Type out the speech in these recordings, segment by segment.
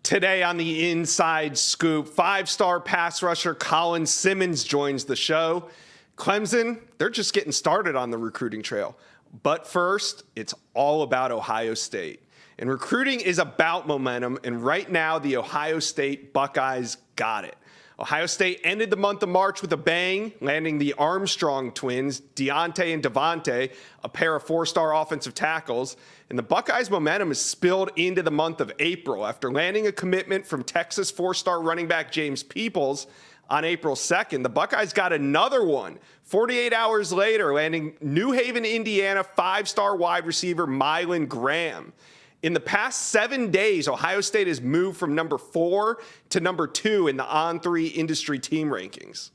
Today on the Inside Scoop, five-star pass rusher Colin Simmons joins the show. Clemson, they're just getting started on the recruiting trail. But first, it's all about Ohio State. And recruiting is about momentum, and right now the Ohio State Buckeyes got it. Ohio State ended the month of March with a bang, landing the Armstrong twins, Deontay and Devontae, a pair of four-star offensive tackles. And the Buckeyes' momentum is spilled into the month of April after landing a commitment from Texas four-star running back James Peoples on April 2nd. The Buckeyes got another one 48 hours later, landing New Haven, Indiana five-star wide receiver Mylan Graham. In the past 7 days, Ohio State has moved from number 4 to number 2 in the On3 industry team rankings.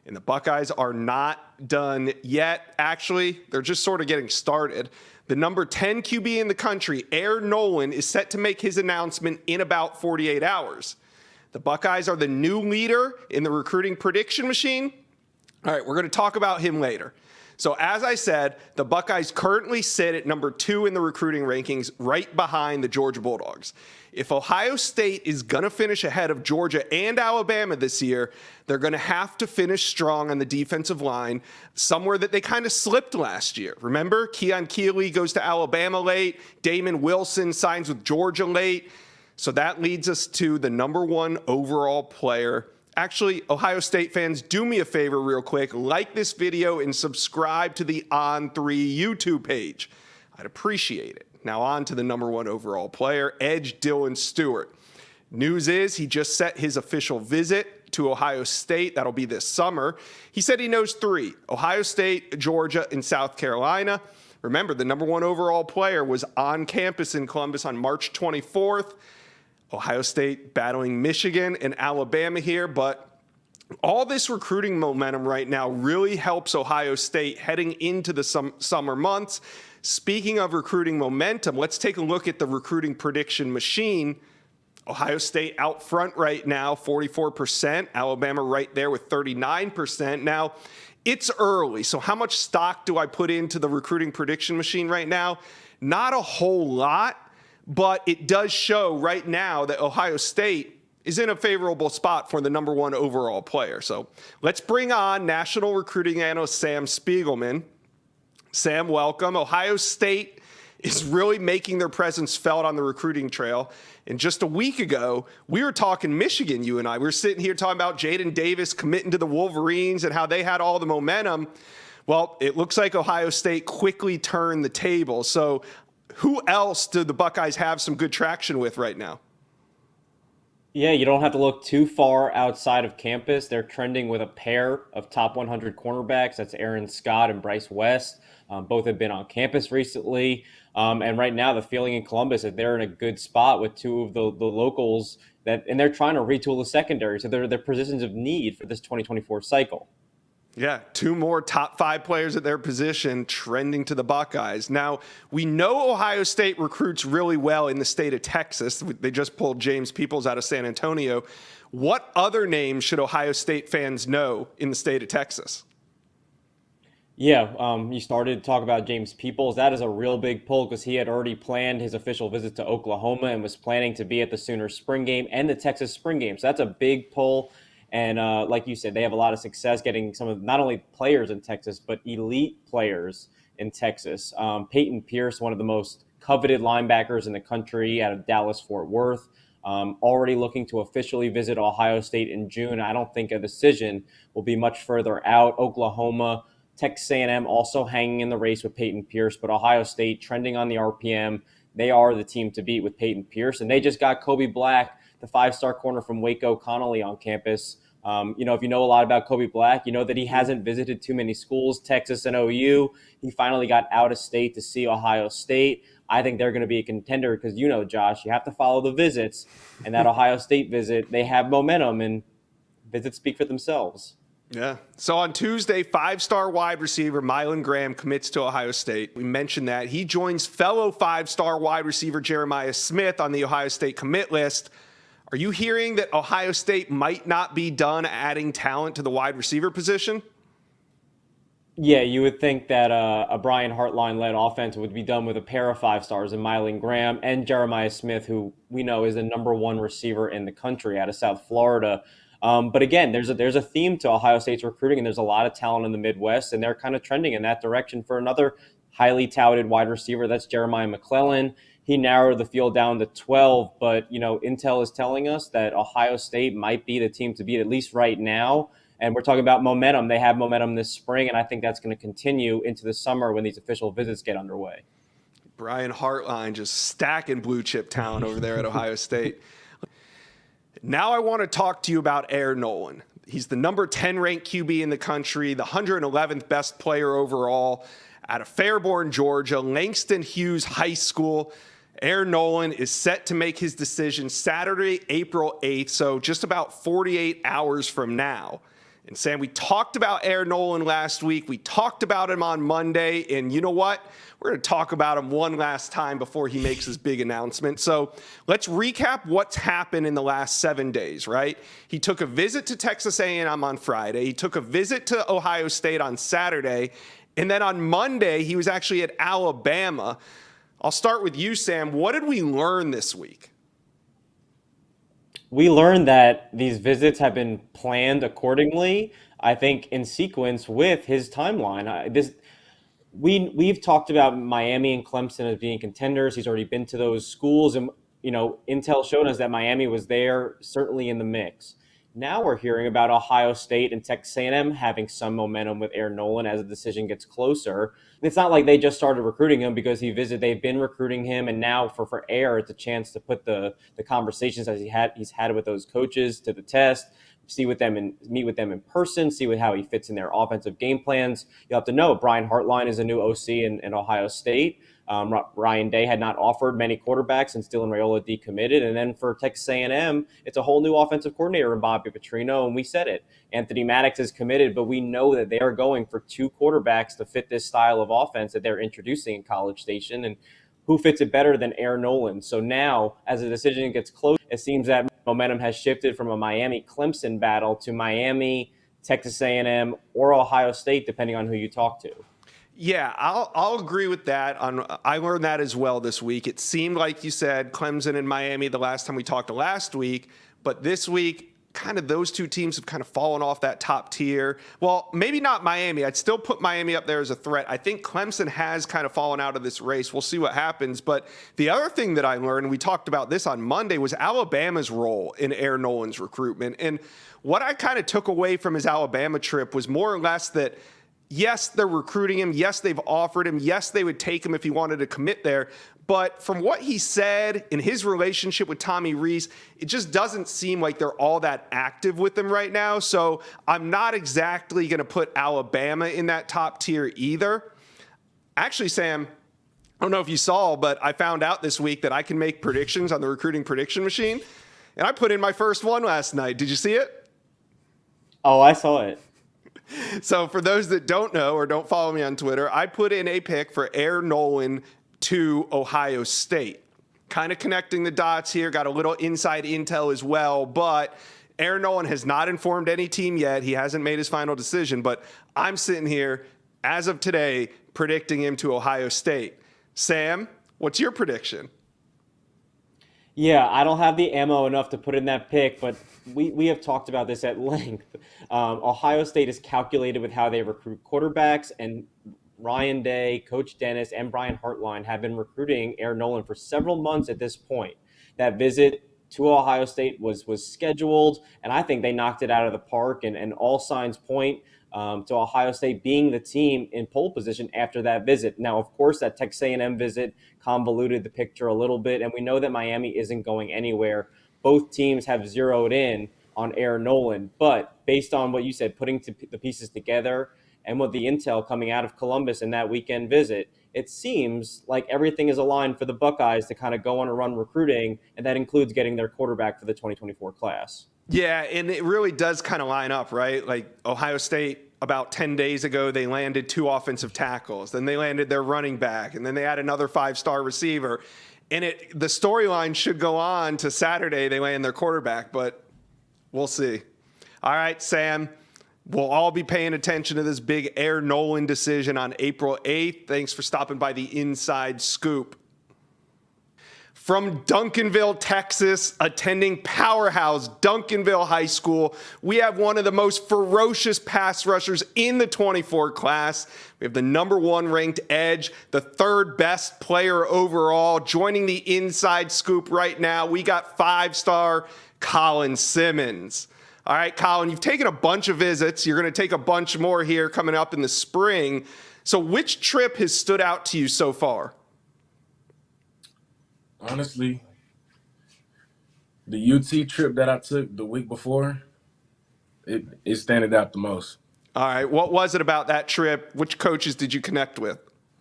And the Buckeyes are not done yet. Actually, they're just sort of getting started. The number 10 QB in the country, Air Noland, is set to make his announcement in about 48 hours. The Buckeyes are the new leader in the recruiting prediction machine. All right, we're going to talk about him later. So as I said, the Buckeyes currently sit at number 2 in the recruiting rankings, right behind the Georgia Bulldogs. If Ohio State is going to finish ahead of Georgia and Alabama this year, they're going to have to finish strong on the defensive line, somewhere that they kind of slipped last year. Remember, Keon Keeley goes to Alabama late, Damon Wilson signs with Georgia late. So that leads us to the number 1 overall player. Actually, Ohio State fans, do me a favor real quick. Like this video and subscribe to the On3 YouTube page. I'd appreciate it. Now on to the number 1 overall player, Edge Dylan Stewart. News is he just set his official visit to Ohio State. That'll be this summer. He said he knows 3, Ohio State, Georgia, and South Carolina. Remember, the number 1 overall player was on campus in Columbus on March 24th. Ohio State battling Michigan and Alabama here, but all this recruiting momentum right now really helps Ohio State heading into the summer months. Speaking of recruiting momentum, let's take a look at the recruiting prediction machine. Ohio State out front right now, 44%. Alabama right there with 39%. Now, it's early, so how much stock do I put into the recruiting prediction machine right now? Not a whole lot. But it does show right now that Ohio State is in a favorable spot for the number 1 overall player. So let's bring on national recruiting analyst Sam Spiegelman. Sam, welcome. Ohio State is really making their presence felt on the recruiting trail. And just a week ago, we were talking Michigan, you and I. We were sitting here talking about Jaden Davis committing to the Wolverines and how they had all the momentum. Well, it looks like Ohio State quickly turned the table. So who else do the Buckeyes have some good traction with right now? Yeah, you don't have to look too far outside of campus. They're trending with a pair of top 100 cornerbacks. That's Aaron Scott and Bryce West. Both have been on campus recently. And right now, the feeling in Columbus is that they're in a good spot with 2 of the locals, and they're trying to retool the secondary. So they're positions of need for this 2024 cycle. Yeah, 2 more top 5 players at their position trending to the Buckeyes. Now, we know Ohio State recruits really well in the state of Texas. They just pulled James Peoples out of San Antonio. What other names should Ohio State fans know in the state of Texas? Yeah, you started to talk about James Peoples. That is a real big pull because he had already planned his official visit to Oklahoma and was planning to be at the Sooners spring game and the Texas spring game. So that's a big pull. And like you said, they have a lot of success getting some of not only players in Texas, but elite players in Texas. Peyton Pierce, one of the most coveted linebackers in the country out of Dallas-Fort Worth, already looking to officially visit Ohio State in June. I don't think a decision will be much further out. Oklahoma, Texas A&M also hanging in the race with Peyton Pierce, but Ohio State trending on the RPM. They are the team to beat with Peyton Pierce, and they just got Kobe Black, the 5-star corner from Waco Connolly, on campus. If you know a lot about Kobe Black, you know that he hasn't visited too many schools, Texas and OU. He finally got out of state to see Ohio State. I think they're going to be a contender because, Josh, you have to follow the visits. And that Ohio State visit, they have momentum, and visits speak for themselves. Yeah. So on Tuesday, 5-star wide receiver Mylan Graham commits to Ohio State. We mentioned that. He joins fellow 5-star wide receiver Jeremiah Smith on the Ohio State commit list. Are you hearing that Ohio State might not be done adding talent to the wide receiver position? Yeah, you would think that a Brian Hartline-led offense would be done with a pair of five stars in Mylan Graham and Jeremiah Smith, who we know is the number one receiver in the country out of South Florida. But again, there's a theme to Ohio State's recruiting, and there's a lot of talent in the Midwest, and they're kind of trending in that direction for another highly touted wide receiver. That's Jeremiah McClellan. He narrowed the field down to 12, but Intel is telling us that Ohio State might be the team to beat, at least right now. And we're talking about momentum. They have momentum this spring, and I think that's going to continue into the summer when these official visits get underway. Brian Hartline just stacking blue chip talent over there at Ohio State. Now I want to talk to you about Air Noland. He's the number 10 ranked QB in the country, the 111th best player overall out of Fairborn, Georgia, Langston Hughes High School. Air Noland is set to make his decision Saturday, April 8th, so just about 48 hours from now. And Sam, we talked about Air Noland last week. We talked about him on Monday. And you know what? We're going to talk about him one last time before he makes his big announcement. So let's recap what's happened in the last 7 days, right? He took a visit to Texas A&M on Friday. He took a visit to Ohio State on Saturday. And then on Monday, he was actually at Alabama. I'll start with you, Sam. What did we learn this week? We learned that these visits have been planned accordingly, I think, in sequence with his timeline. We've talked about Miami and Clemson as being contenders. He's already been to those schools, and Intel showed us that Miami was there, certainly in the mix. Now we're hearing about Ohio State and Texas A&M having some momentum with Air Noland as the decision gets closer. It's not like they just started recruiting him because he visited. They've been recruiting him, and now for Air, it's a chance to put the conversations as he's had with those coaches to the test, meet with them in person, see how he fits in their offensive game plans. You'll have to know Brian Hartline is a new OC in Ohio State. Ryan Day had not offered many quarterbacks, and Dylan Raiola decommitted. And then for Texas A&M, it's a whole new offensive coordinator in Bobby Petrino, and we said it. Anthony Maddox is committed, but we know that they are going for two quarterbacks to fit this style of offense that they're introducing in College Station, and who fits it better than Air Noland? So now, as the decision gets close, it seems that momentum has shifted from a Miami-Clemson battle to Miami, Texas A&M, or Ohio State, depending on who you talk to. Yeah, I'll agree with that. I learned that as well this week. It seemed like you said Clemson and Miami the last time we talked last week, but this week, kind of those two teams have kind of fallen off that top tier. Well, maybe not Miami. I'd still put Miami up there as a threat. I think Clemson has kind of fallen out of this race. We'll see what happens. But the other thing that I learned, and we talked about this on Monday, was Alabama's role in Air Noland's recruitment. And what I kind of took away from his Alabama trip was more or less that yes, they're recruiting him. Yes, they've offered him. Yes, they would take him if he wanted to commit there. But from what he said in his relationship with Tommy Rees, it just doesn't seem like they're all that active with him right now. So I'm not exactly going to put Alabama in that top tier either. Actually, Sam, I don't know if you saw, but I found out this week that I can make predictions on the recruiting prediction machine. And I put in my first one last night. Did you see it? Oh, I saw it. So for those that don't know or don't follow me on Twitter, I put in a pick for Air Noland to Ohio State. Kind of connecting the dots here, got a little inside intel as well, but Air Noland has not informed any team yet. He hasn't made his final decision, but I'm sitting here as of today predicting him to Ohio State. Sam, what's your prediction? Yeah, I don't have the ammo enough to put in that pick, but we have talked about this at length. Ohio State is calculated with how they recruit quarterbacks, and Ryan Day, Coach Dennis, and Brian Hartline have been recruiting Air Noland for several months at this point. That visit to Ohio State was scheduled, and I think they knocked it out of the park, and all signs point to Ohio State being the team in pole position after that visit. Now, of course, that Texas A&M visit convoluted the picture a little bit, and we know that Miami isn't going anywhere. Both teams have zeroed in on Air Noland, but based on what you said, putting the pieces together and with the intel coming out of Columbus in that weekend visit, it seems like everything is aligned for the Buckeyes to kind of go on a run recruiting, and that includes getting their quarterback for the 2024 class. Yeah, and it really does kind of line up, right? Like Ohio State, about 10 days ago, they landed 2 offensive tackles. Then they landed their running back, and then they had another 5-star receiver. And the storyline should go on to Saturday. They land their quarterback, but we'll see. All right, Sam, We'll all be paying attention to this big Air Noland decision on April 8th. Thanks for stopping by the Inside Scoop. From Duncanville, Texas, attending powerhouse Duncanville High School, we have one of the most ferocious pass rushers in the 24 class. We have the #1 ranked edge, the 3rd best player overall. Joining the Inside Scoop right now, we got 5-star Colin Simmons. All right, Colin, you've taken a bunch of visits. You're going to take a bunch more here coming up in the spring. So which trip has stood out to you so far? Honestly, the UT trip that I took the week before, it standing out the most. All right, what was it about that trip? Which coaches did you connect with?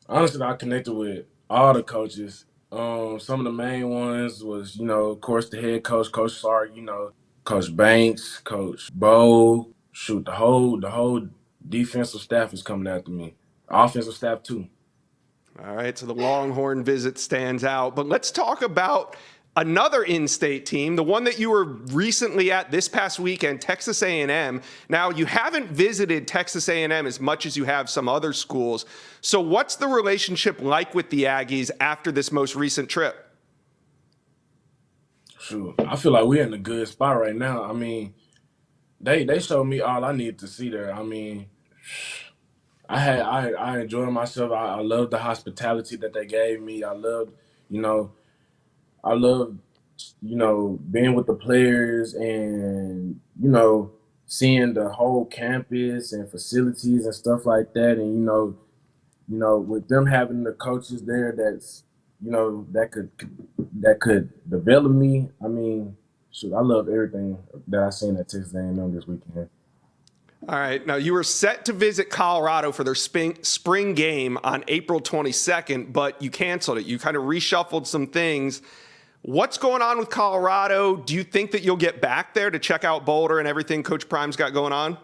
Honestly, I connected with all the coaches. Some of the main ones was, of course, the head coach, Coach Sark, Coach Banks, Coach Bo. Shoot, the whole defensive staff is coming after me. Offensive staff too. All right, so the Longhorn visit stands out. But let's talk about another in-state team, the one that you were recently at this past weekend, Texas A&M. Now, you haven't visited Texas A&M as much as you have some other schools. So what's the relationship like with the Aggies after this most recent trip? Shoot, I feel like we're in a good spot right now. I mean, they showed me all I needed to see there. I mean, I enjoyed myself. I loved the hospitality that they gave me. You know, I loved, being with the players and, seeing the whole campus and facilities and stuff like that. And, with them having the coaches there that could develop me. I mean, shoot, I love everything that I seen at Texas A&M this weekend. All right. Now, you were set to visit Colorado for their spring game on April 22nd, but you canceled it. You kind of reshuffled some things. What's going on with Colorado? Do you think that you'll get back there to check out Boulder and everything Coach Prime's got going on?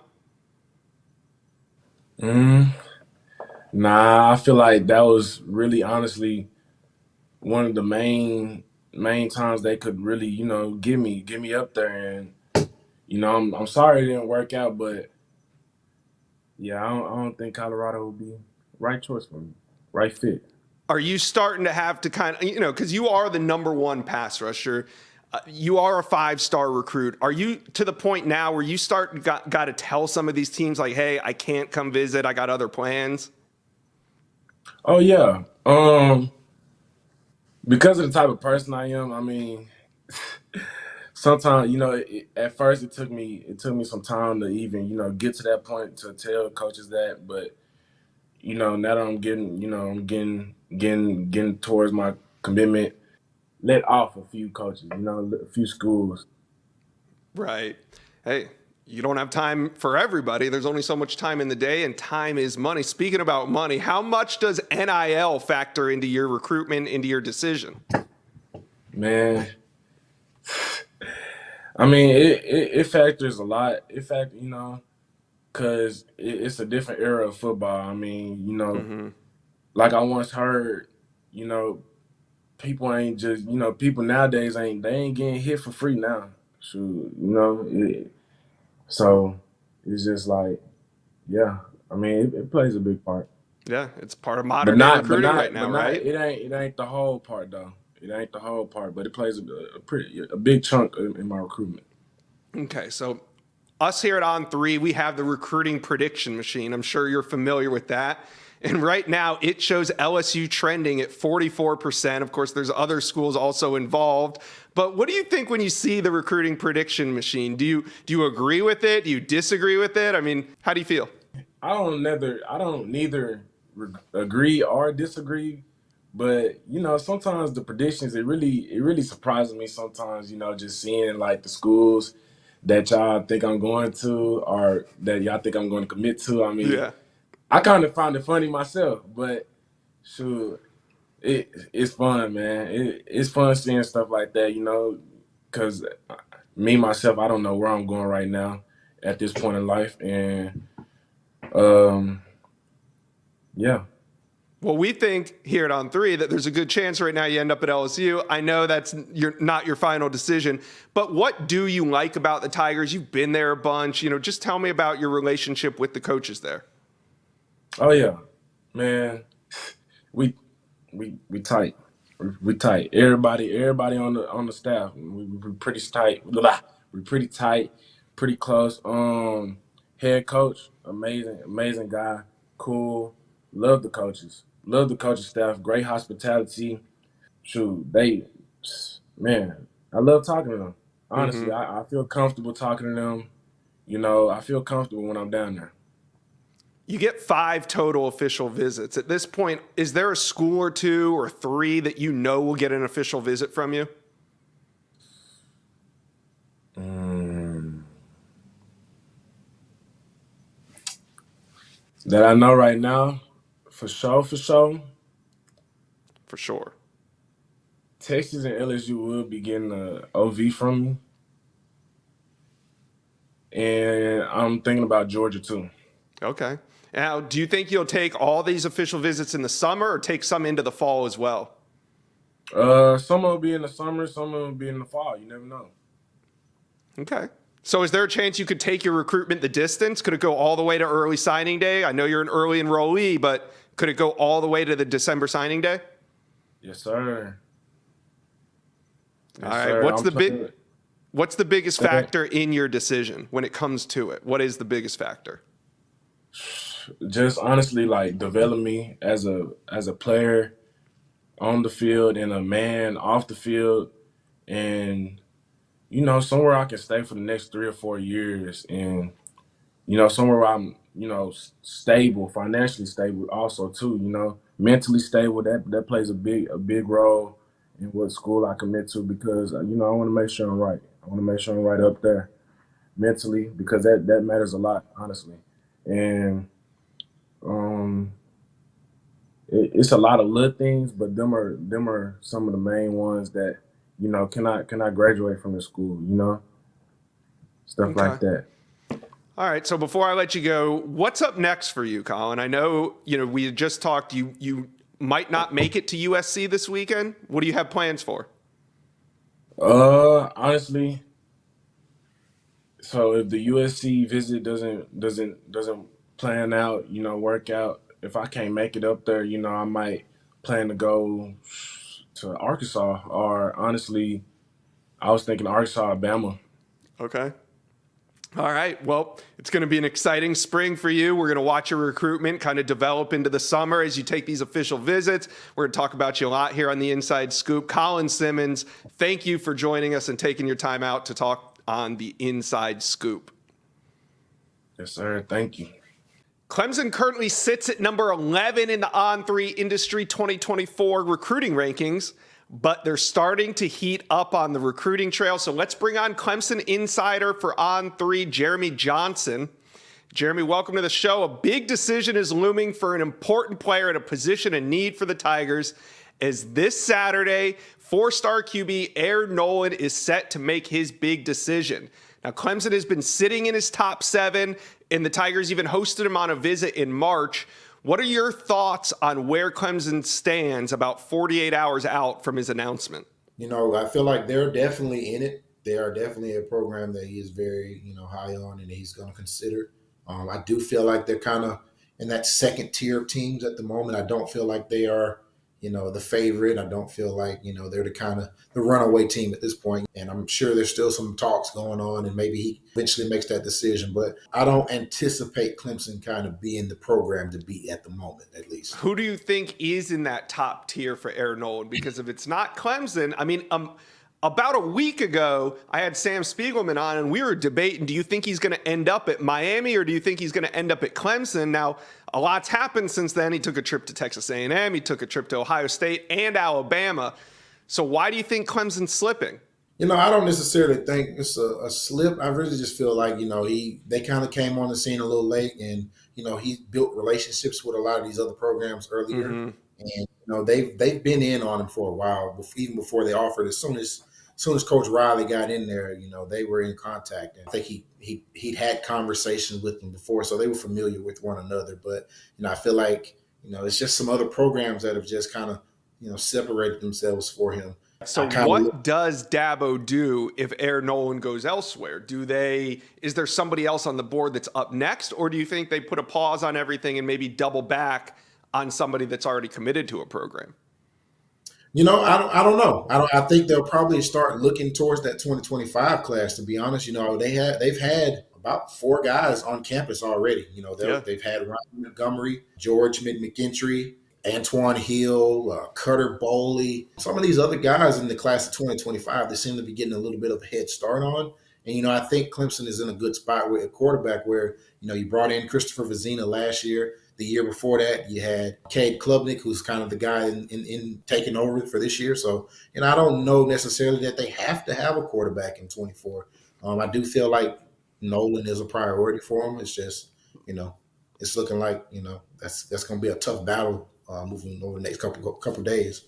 Nah, I feel like that was really honestly one of the main times they could really, get me up there. And, I'm sorry it didn't work out, but yeah, I don't think Colorado would be right choice for me, right fit. Are you starting to have to kind of, because you are the #1 pass rusher, you are a 5-star recruit. Are you to the point now where you got to tell some of these teams like, hey, I can't come visit, I got other plans? Oh yeah, because of the type of person I am. I mean, sometimes at first it took me some time to even get to that point to tell coaches that, but now that I'm getting towards my commitment, let off a few coaches, a few schools. Right. Hey, you don't have time for everybody. There's only so much time in the day, and time is money. Speaking about money, how much does NIL factor into your recruitment, into your decision? Man, I mean, it factors a lot. Because it's a different era of football. I mean, like I once heard, people ain't just, people nowadays they ain't getting hit for free now. Shoot, so it's just like, yeah. I mean, it plays a big part. Yeah, it's part of modern day recruiting right now, right? It ain't the whole part though. It ain't the whole part, but it plays a big chunk in my recruitment. Okay, so us here at On3, we have the recruiting prediction machine. I'm sure you're familiar with that. And right now, it shows LSU trending at 44%. Of course, there's other schools also involved. But what do you think when you see the recruiting prediction machine? Do you agree with it? Do you disagree with it? I mean, how do you feel? I don't neither agree or disagree. But sometimes the predictions it really surprises me. Sometimes just seeing like the schools that y'all think I'm going to or that y'all think I'm going to commit to. I mean, Yeah. I kind of find it funny myself, but shoot, it's fun, man. It's fun seeing stuff like that, because me myself, I don't know where I'm going right now at this point in life, and yeah. Well, we think here at On Three that there's a good chance right now you end up at LSU. I know that's not your final decision, but what do you like about the Tigers? You've been there a bunch. Just tell me about your relationship with the coaches there. Oh yeah, man, we we tight. We tight. Everybody on the staff. We pretty tight. We pretty tight, pretty close. Head coach, amazing guy, cool. Love the coaches. Love the coaching staff. Great hospitality. Shoot, man, I love talking to them. Honestly, I feel comfortable talking to them. I feel comfortable when I'm down there. You get 5 total official visits. At this point, is there a school or 2 or 3 that will get an official visit from you? That I know right now, for sure. For sure. Texas and LSU will be getting a OV from me. And I'm thinking about Georgia too. Okay. Now, do you think you'll take all these official visits in the summer or take some into the fall as well? Some will be in the summer, some will be in the fall. You never know. Okay. So is there a chance you could take your recruitment the distance? Could it go all the way to early signing day? I know you're an early enrollee, but could it go all the way to the December signing day? Yes, sir. All right. What's the biggest factor in your decision when it comes to it? What is the biggest factor? Just honestly, like, develop me as a player on the field and a man off the field, and somewhere I can stay for the next 3 or 4 years, and somewhere where I'm stable, financially stable also too. Mentally stable. That plays a big role in what school I commit to, because I want to make sure I'm right. I want to make sure I'm right up there mentally, because that matters a lot, honestly. And it's a lot of little things, but them are some of the main ones that can I graduate from the school, stuff like that. All right. So before I let you go, what's up next for you, Colin? I know we had just talked. You might not make it to USC this weekend. What do you have plans for? Honestly, so if the USC visit doesn't plan out, work out, if I can't make it up there, I might plan to go to Arkansas, or honestly, I was thinking Arkansas, Alabama. Okay. All right. Well, it's going to be an exciting spring for you. We're going to watch your recruitment kind of develop into the summer as you take these official visits. We're going to talk about you a lot here on the Inside Scoop. Colin Simmons, thank you for joining us and taking your time out to talk on the Inside Scoop. Yes, sir. Thank you. Clemson currently sits at number 11 in the On3 Industry 2024 recruiting rankings, but they're starting to heat up on the recruiting trail. So let's bring on Clemson insider for On3, Jeremy Johnson. Jeremy, welcome to the show. A big decision is looming for an important player at a position in need for the Tigers, as this Saturday, 4-star QB Air Noland is set to make his big decision. Now, Clemson has been sitting in his top 7, and the Tigers even hosted him on a visit in March. What are your thoughts on where Clemson stands about 48 hours out from his announcement? I feel like they're definitely in it. They are definitely a program that he is very, high on and he's going to consider. I do feel like they're kind of in that second tier of teams at the moment. I don't feel like they are, the favorite. I don't feel like, they're the kind of the runaway team at this point. And I'm sure there's still some talks going on and maybe he eventually makes that decision. But I don't anticipate Clemson kind of being the program to beat at the moment, at least. Who do you think is in that top tier for Air Noland? Because if it's not Clemson, I mean, about a week ago, I had Sam Spiegelman on, and we were debating, do you think he's going to end up at Miami or do you think he's going to end up at Clemson? Now, a lot's happened since then. He took a trip to Texas A&M. He took a trip to Ohio State and Alabama. So why do you think Clemson's slipping? I don't necessarily think it's a slip. I really just feel like, they kind of came on the scene a little late, and, he built relationships with a lot of these other programs earlier. Mm-hmm. And, they've been in on him for a while, even before they offered. As soon as Coach Riley got in there, they were in contact. And I think he'd had conversations with them before, so they were familiar with one another. But, I feel like it's just some other programs that have just kind of, separated themselves for him. So what does Dabo do if Air Noland goes elsewhere? Is there somebody else on the board that's up next, or do you think they put a pause on everything and maybe double back on somebody that's already committed to a program? I don't know. I think they'll probably start looking towards that 2025 class. To be honest, they've had about 4 guys on campus already. They've had Ryan Montgomery, George McGinty, Antoine Hill, Cutter Bowley, some of these other guys in the class of 2025 that seem to be getting a little bit of a head start on. And, I think Clemson is in a good spot with a quarterback where, you brought in Christopher Vizina last year. The year before that, you had Cade Klubnik, who's kind of the guy in taking over for this year. So, I don't know necessarily that they have to have a quarterback in 24. I do feel like Noland is a priority for them. It's just, it's looking like, that's going to be a tough battle moving over the next couple days.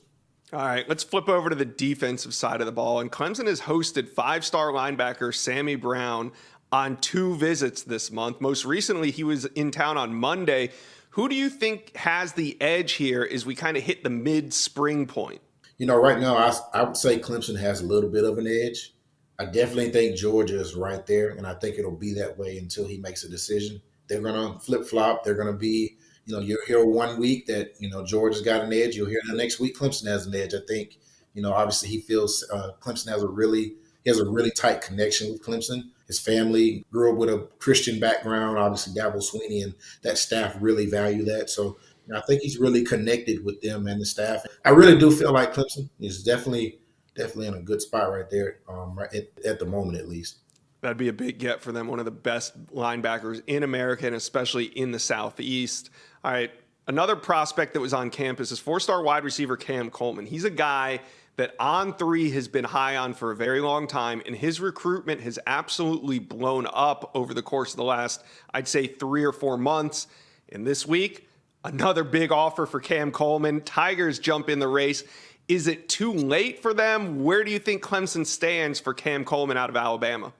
All right, let's flip over to the defensive side of the ball. And Clemson has hosted 5-star linebacker Sammy Brown on 2 visits this month. Most recently, he was in town on Monday. Who do you think has the edge here as we kind of hit the mid-spring point? Right now, I would say Clemson has a little bit of an edge. I definitely think Georgia is right there, and I think it'll be that way until he makes a decision. They're going to flip-flop. They're going to be, you'll hear one week that, Georgia's got an edge. You'll hear the next week Clemson has an edge. I think, obviously he feels Clemson has a really tight connection with Clemson. His family grew up with a Christian background. Obviously, Dabo Swinney and that staff really value that. So I think he's really connected with them and the staff. I really do feel like Clemson is definitely in a good spot right there, right at the moment at least. That'd be a big get for them. One of the best linebackers in America, and especially in the Southeast. All right, another prospect that was on campus is 4-star wide receiver Cam Coleman. He's a guy that On3 has been high on for a very long time, and his recruitment has absolutely blown up over the course of the last, I'd say, 3 or 4 months. And this week, another big offer for Cam Coleman. Tigers jump in the race. Is it too late for them? Where do you think Clemson stands for Cam Coleman out of Alabama?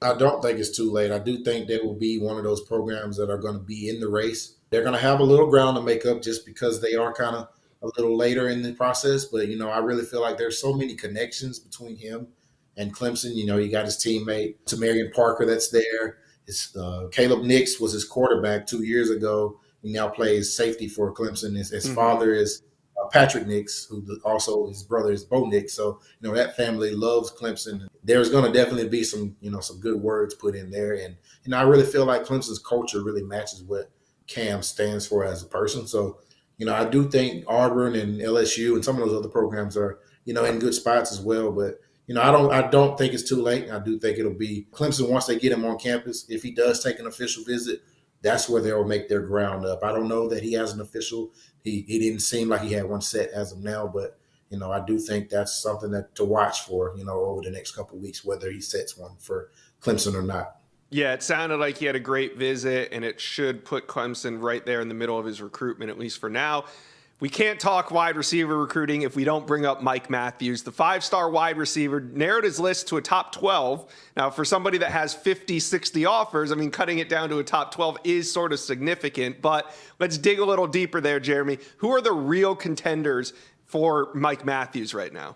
I don't think it's too late. I do think they will be one of those programs that are going to be in the race. They're going to have a little ground to make up just because they are kind of a little later in the process. But, I really feel like there's so many connections between him and Clemson. You got his teammate, Tamarian Parker, that's there. Caleb Nix was his quarterback 2 years ago. He now plays safety for Clemson. His father is Patrick Nix, who also his brother is Bo Nix. So, that family loves Clemson. There's going to definitely be some good words put in there. And I really feel like Clemson's culture really matches what Cam stands for as a person. So, I do think Auburn and LSU and some of those other programs are, in good spots as well. But, I don't think it's too late. I do think it'll be Clemson once they get him on campus. If he does take an official visit, that's where they'll make their ground up. I don't know that he has an official. He didn't seem like he had one set as of now, but I do think that's something to watch for, over the next couple of weeks, whether he sets one for Clemson or not. Yeah, it sounded like he had a great visit, and it should put Clemson right there in the middle of his recruitment, at least for now. We can't talk wide receiver recruiting if we don't bring up Mike Matthews. The 5-star wide receiver narrowed his list to a top 12. Now, for somebody that has 50, 60 offers, cutting it down to a top 12 is sort of significant. But let's dig a little deeper there, Jeremy. Who are the real contenders for Mike Matthews right now?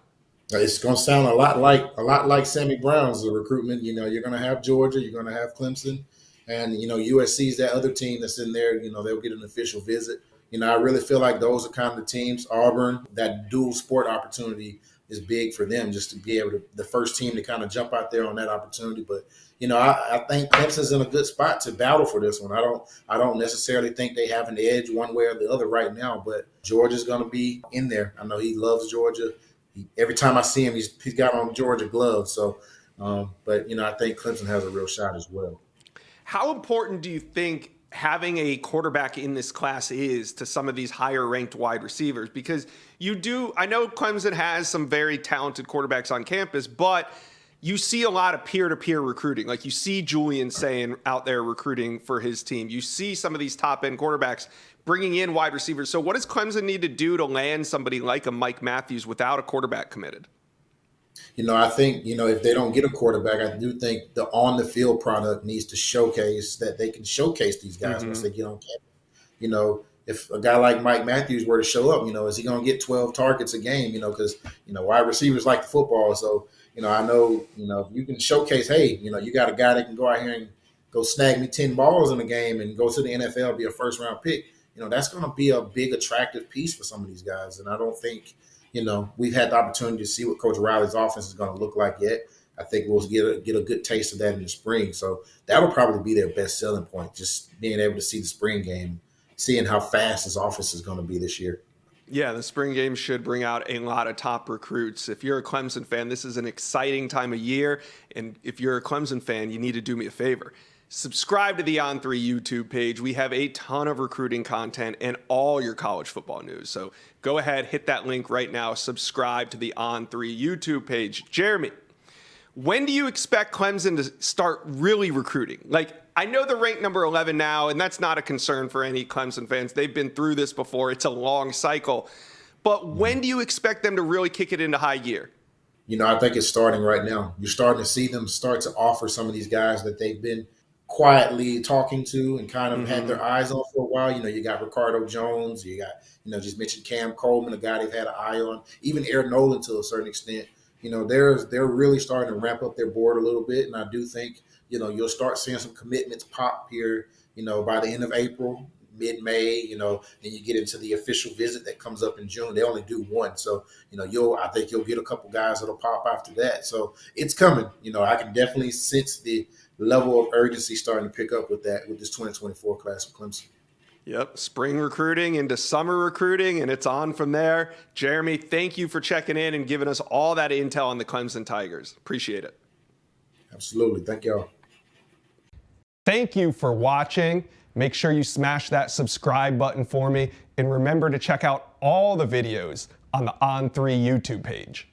It's going to sound a lot like Sammy Brown's recruitment. You're going to have Georgia, you're going to have Clemson, and USC's that other team that's in there. They'll get an official visit. I really feel like those are kind of the teams. Auburn, that dual sport opportunity is big for them, just to be able to the first team to kind of jump out there on that opportunity. But I think Clemson's in a good spot to battle for this one. I don't necessarily think they have an edge one way or the other right now, but Georgia's going to be in there. I know he loves Georgia. Every time I see him, he's got on Georgia gloves. So, but I think Clemson has a real shot as well. How important do you think having a quarterback in this class is to some of these higher ranked wide receivers? Because I know Clemson has some very talented quarterbacks on campus, but you see a lot of peer-to-peer recruiting. Like you see Julian Sayin out there recruiting for his team. You see some of these top-end quarterbacks bringing in wide receivers. So what does Clemson need to do to land somebody like a Mike Matthews without a quarterback committed? I think, if they don't get a quarterback, I do think the on-the-field product needs to showcase that they can showcase these guys once they get on campus. if a guy like Mike Matthews were to show up, is he going to get 12 targets a game? Because wide receivers like the football, so I know if you can showcase, hey, you got a guy that can go out here and go snag me 10 balls in a game and go to the NFL, be a first round pick. That's going to be a big attractive piece for some of these guys, and I don't think we've had the opportunity to see what Coach Riley's offense is going to look like yet. I think we'll get a good taste of that in the spring. So that'll probably be their best selling point, just being able to see the spring game, seeing how fast his offense is going to be this year. Yeah, the spring game should bring out a lot of top recruits. If you're a Clemson fan, this is an exciting time of year. And if you're a Clemson fan, you need to do me a favor. Subscribe to the On3 YouTube page. We have a ton of recruiting content and all your college football news. So go ahead, hit that link right now. Subscribe to the On3 YouTube page. Jeremy, when do you expect Clemson to start really recruiting? Like, I know they're ranked number 11 now, and that's not a concern for any Clemson fans. They've been through this before. It's a long cycle. But when do you expect them to really kick it into high gear? I think it's starting right now. You're starting to see them start to offer some of these guys that they've been quietly talking to and kind of had their eyes on for a while. You got Ricardo Jones. You got, just mentioned Cam Coleman, a guy they've had an eye on. Even Air Noland to a certain extent. They're really starting to ramp up their board a little bit. And I do think, you'll start seeing some commitments pop here, by the end of April, mid-May, then you get into the official visit that comes up in June. They only do one. So, I think you'll get a couple guys that'll pop after that. So it's coming. I can definitely sense the level of urgency starting to pick up with this 2024 class of Clemson. Yep, spring recruiting into summer recruiting, and it's on from there. Jeremy, thank you for checking in and giving us all that intel on the Clemson Tigers. Appreciate it. Absolutely. Thank y'all. Thank you for watching. Make sure you smash that subscribe button for me, and remember to check out all the videos on the On3 YouTube page.